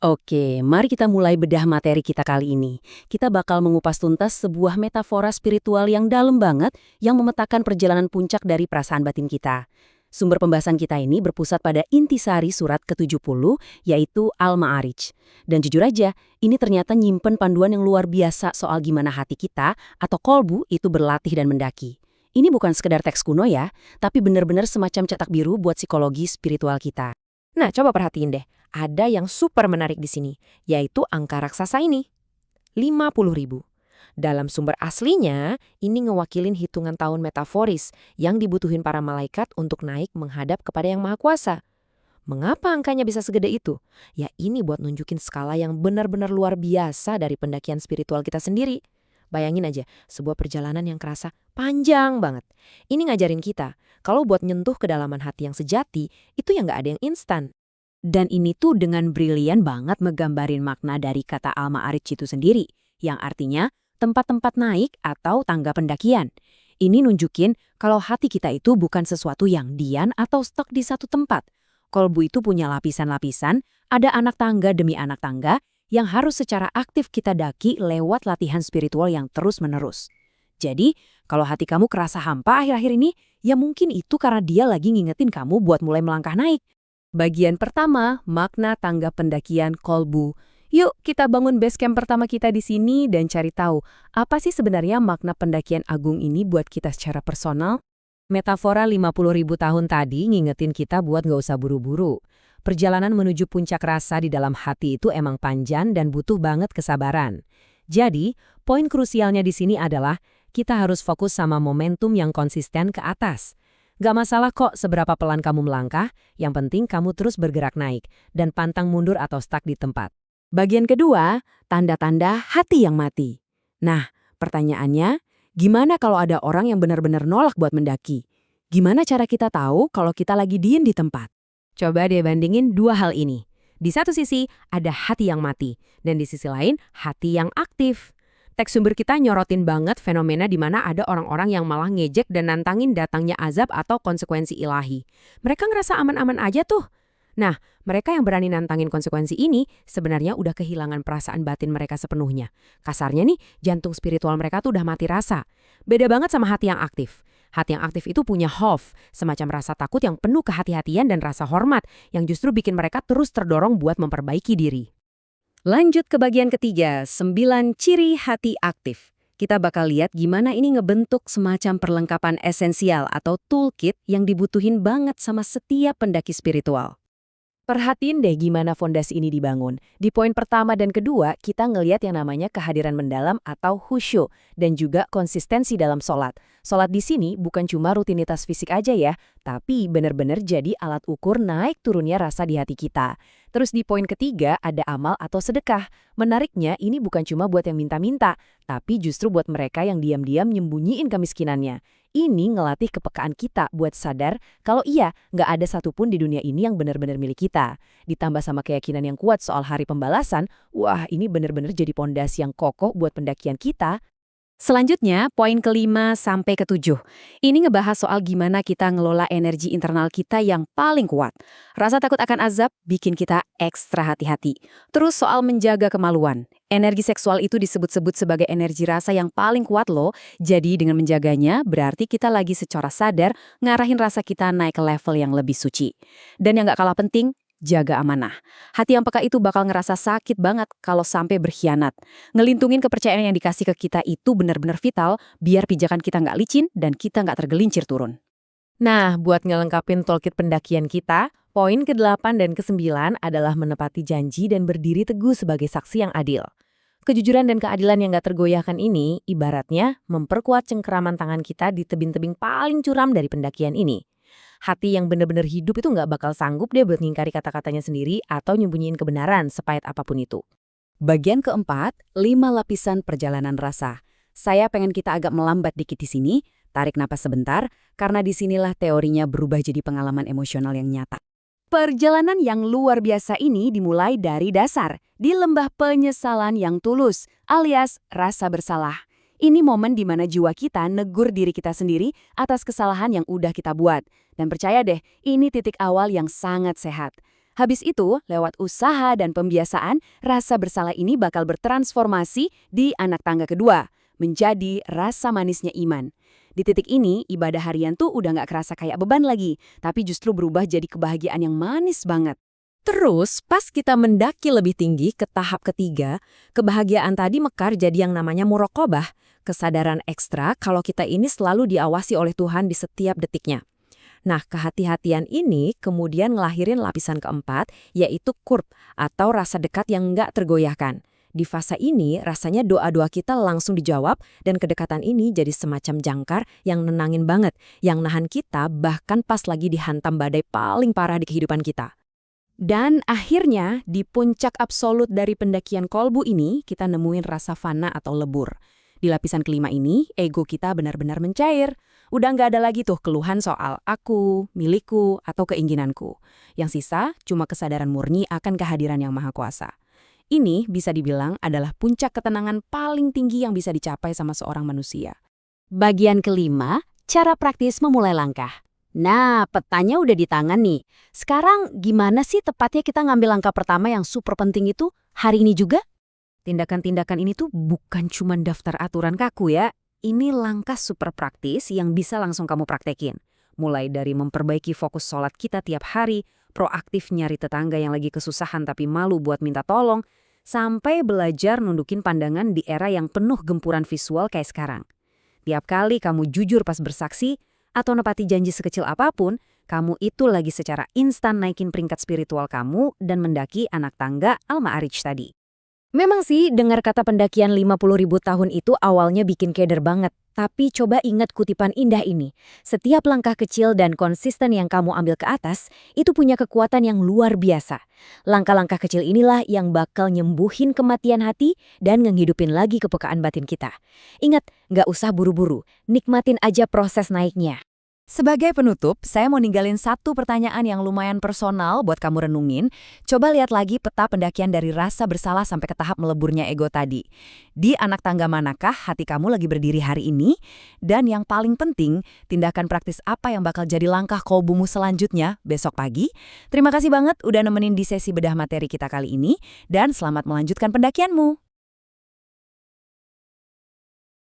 Oke, mari kita mulai bedah materi kita kali ini. Kita bakal mengupas tuntas sebuah metafora spiritual yang dalam banget yang memetakan perjalanan puncak dari perasaan batin kita. Sumber pembahasan kita ini berpusat pada intisari surat ke-70, yaitu Al-Ma'arij. Dan jujur aja, ini ternyata nyimpen panduan yang luar biasa soal gimana hati kita atau kolbu itu berlatih dan mendaki. Ini bukan sekedar teks kuno ya, tapi benar-benar semacam cetak biru buat psikologi spiritual kita. Nah, coba perhatiin deh. Ada yang super menarik di sini, yaitu angka raksasa ini. 50.000. Dalam sumber aslinya, ini ngewakilin hitungan tahun metaforis yang dibutuhin para malaikat untuk naik menghadap kepada Yang Maha Kuasa. Mengapa angkanya bisa segede itu? Ya ini buat nunjukin skala yang benar-benar luar biasa dari pendakian spiritual kita sendiri. Bayangin aja, sebuah perjalanan yang kerasa panjang banget. Ini ngajarin kita, kalau buat nyentuh kedalaman hati yang sejati, itu yang nggak ada yang instan. Dan ini tuh dengan brilian banget ngegambarin makna dari kata Al-Ma'arij itu sendiri, yang artinya tempat-tempat naik atau tangga pendakian. Ini nunjukin kalau hati kita itu bukan sesuatu yang diam atau stuck di satu tempat. Kolbu itu punya lapisan-lapisan, ada anak tangga demi anak tangga, yang harus secara aktif kita daki lewat latihan spiritual yang terus-menerus. Jadi, kalau hati kamu kerasa hampa akhir-akhir ini, ya mungkin itu karena dia lagi ngingetin kamu buat mulai melangkah naik. Bagian pertama, makna tangga pendakian kolbu. Yuk kita bangun base camp pertama kita di sini dan cari tahu apa sih sebenarnya makna pendakian agung ini buat kita secara personal. Metafora 50.000 tahun tadi ngingetin kita buat nggak usah buru-buru. Perjalanan menuju puncak rasa di dalam hati itu emang panjang dan butuh banget kesabaran. Jadi, poin krusialnya di sini adalah kita harus fokus sama momentum yang konsisten ke atas. Gak masalah kok seberapa pelan kamu melangkah, yang penting kamu terus bergerak naik dan pantang mundur atau stuck di tempat. Bagian kedua, tanda-tanda hati yang mati. Nah, pertanyaannya, gimana kalau ada orang yang benar-benar nolak buat mendaki? Gimana cara kita tahu kalau kita lagi diem di tempat? Coba deh bandingin dua hal ini. Di satu sisi, ada hati yang mati, dan di sisi lain, hati yang aktif. Teks sumber kita nyorotin banget fenomena di mana ada orang-orang yang malah ngejek dan nantangin datangnya azab atau konsekuensi ilahi. Mereka ngerasa aman-aman aja tuh. Nah, mereka yang berani nantangin konsekuensi ini sebenarnya udah kehilangan perasaan batin mereka sepenuhnya. Kasarnya nih, jantung spiritual mereka tuh udah mati rasa. Beda banget sama hati yang aktif. Hati yang aktif itu punya khauf, semacam rasa takut yang penuh kehati-hatian dan rasa hormat, yang justru bikin mereka terus terdorong buat memperbaiki diri. Lanjut ke bagian ketiga, 9 ciri hati aktif. Kita bakal lihat gimana ini ngebentuk semacam perlengkapan esensial atau toolkit yang dibutuhin banget sama setiap pendaki spiritual. Perhatiin deh gimana fondasi ini dibangun. Di poin pertama dan kedua, kita ngelihat yang namanya kehadiran mendalam atau khusyuk dan juga konsistensi dalam sholat. Sholat di sini bukan cuma rutinitas fisik aja ya, tapi benar-benar jadi alat ukur naik turunnya rasa di hati kita. Terus di poin ketiga ada amal atau sedekah. Menariknya ini bukan cuma buat yang minta-minta, tapi justru buat mereka yang diam-diam nyembunyiin kemiskinannya. Ini ngelatih kepekaan kita buat sadar kalau iya, nggak ada satupun di dunia ini yang benar-benar milik kita. Ditambah sama keyakinan yang kuat soal hari pembalasan, wah ini benar-benar jadi pondasi yang kokoh buat pendakian kita. Selanjutnya, poin kelima sampai ketujuh. Ini ngebahas soal gimana kita ngelola energi internal kita yang paling kuat. Rasa takut akan azab bikin kita ekstra hati-hati. Terus soal menjaga kemaluan. Energi seksual itu disebut-sebut sebagai energi rasa yang paling kuat loh. Jadi dengan menjaganya, berarti kita lagi secara sadar ngarahin rasa kita naik ke level yang lebih suci. Dan yang gak kalah penting, jaga amanah. Hati yang peka itu bakal ngerasa sakit banget kalau sampai berkhianat. Ngelintungin kepercayaan yang dikasih ke kita itu benar-benar vital, biar pijakan kita nggak licin dan kita nggak tergelincir turun. Nah, buat ngelengkapin toolkit pendakian kita, poin ke-8 dan ke-9 adalah menepati janji dan berdiri teguh sebagai saksi yang adil. Kejujuran dan keadilan yang gak tergoyahkan ini, ibaratnya memperkuat cengkeraman tangan kita di tebing-tebing paling curam dari pendakian ini. Hati yang benar-benar hidup itu nggak bakal sanggup deh buat ngingkari kata-katanya sendiri atau nyembunyiin kebenaran sepahit apapun itu. Bagian keempat, 5 lapisan perjalanan rasa. Saya pengen kita agak melambat dikit di sini, tarik napas sebentar, karena disinilah teorinya berubah jadi pengalaman emosional yang nyata. Perjalanan yang luar biasa ini dimulai dari dasar, di lembah penyesalan yang tulus, alias rasa bersalah. Ini momen di mana jiwa kita negur diri kita sendiri atas kesalahan yang udah kita buat. Dan percaya deh, ini titik awal yang sangat sehat. Habis itu, lewat usaha dan pembiasaan, rasa bersalah ini bakal bertransformasi di anak tangga kedua, menjadi rasa manisnya iman. Di titik ini, ibadah harian tuh udah nggak kerasa kayak beban lagi, tapi justru berubah jadi kebahagiaan yang manis banget. Terus, pas kita mendaki lebih tinggi ke tahap ketiga, kebahagiaan tadi mekar jadi yang namanya muraqabah, kesadaran ekstra kalau kita ini selalu diawasi oleh Tuhan di setiap detiknya. Nah, kehati-hatian ini kemudian ngelahirin lapisan keempat, yaitu qurb atau rasa dekat yang nggak tergoyahkan. Di fase ini, rasanya doa-doa kita langsung dijawab dan kedekatan ini jadi semacam jangkar yang nenangin banget, yang nahan kita bahkan pas lagi dihantam badai paling parah di kehidupan kita. Dan akhirnya, di puncak absolut dari pendakian kolbu ini, kita nemuin rasa fana atau lebur. Di lapisan kelima ini, ego kita benar-benar mencair. Udah nggak ada lagi tuh keluhan soal aku, milikku, atau keinginanku. Yang sisa cuma kesadaran murni akan kehadiran Yang Maha Kuasa. Ini bisa dibilang adalah puncak ketenangan paling tinggi yang bisa dicapai sama seorang manusia. Bagian kelima, cara praktis memulai langkah. Nah, petanya udah di tangan nih. Sekarang gimana sih tepatnya kita ngambil langkah pertama yang super penting itu hari ini juga? Tindakan-tindakan ini tuh bukan cuma daftar aturan kaku ya. Ini langkah super praktis yang bisa langsung kamu praktekin. Mulai dari memperbaiki fokus sholat kita tiap hari, proaktif nyari tetangga yang lagi kesusahan tapi malu buat minta tolong, sampai belajar nundukin pandangan di era yang penuh gempuran visual kayak sekarang. Tiap kali kamu jujur pas bersaksi, atau nepati janji sekecil apapun, kamu itu lagi secara instan naikin peringkat spiritual kamu dan mendaki anak tangga Al-Ma'arij tadi. Memang sih, dengar kata pendakian 50.000 tahun itu awalnya bikin keder banget. Tapi coba ingat kutipan indah ini. Setiap langkah kecil dan konsisten yang kamu ambil ke atas, itu punya kekuatan yang luar biasa. Langkah-langkah kecil inilah yang bakal nyembuhin kematian hati dan ngehidupin lagi kepekaan batin kita. Ingat, nggak usah buru-buru. Nikmatin aja proses naiknya. Sebagai penutup, saya mau ninggalin satu pertanyaan yang lumayan personal buat kamu renungin. Coba lihat lagi peta pendakian dari rasa bersalah sampai ke tahap meleburnya ego tadi. Di anak tangga manakah hati kamu lagi berdiri hari ini? Dan yang paling penting, tindakan praktis apa yang bakal jadi langkah kolbumu selanjutnya besok pagi? Terima kasih banget udah nemenin di sesi bedah materi kita kali ini, dan selamat melanjutkan pendakianmu.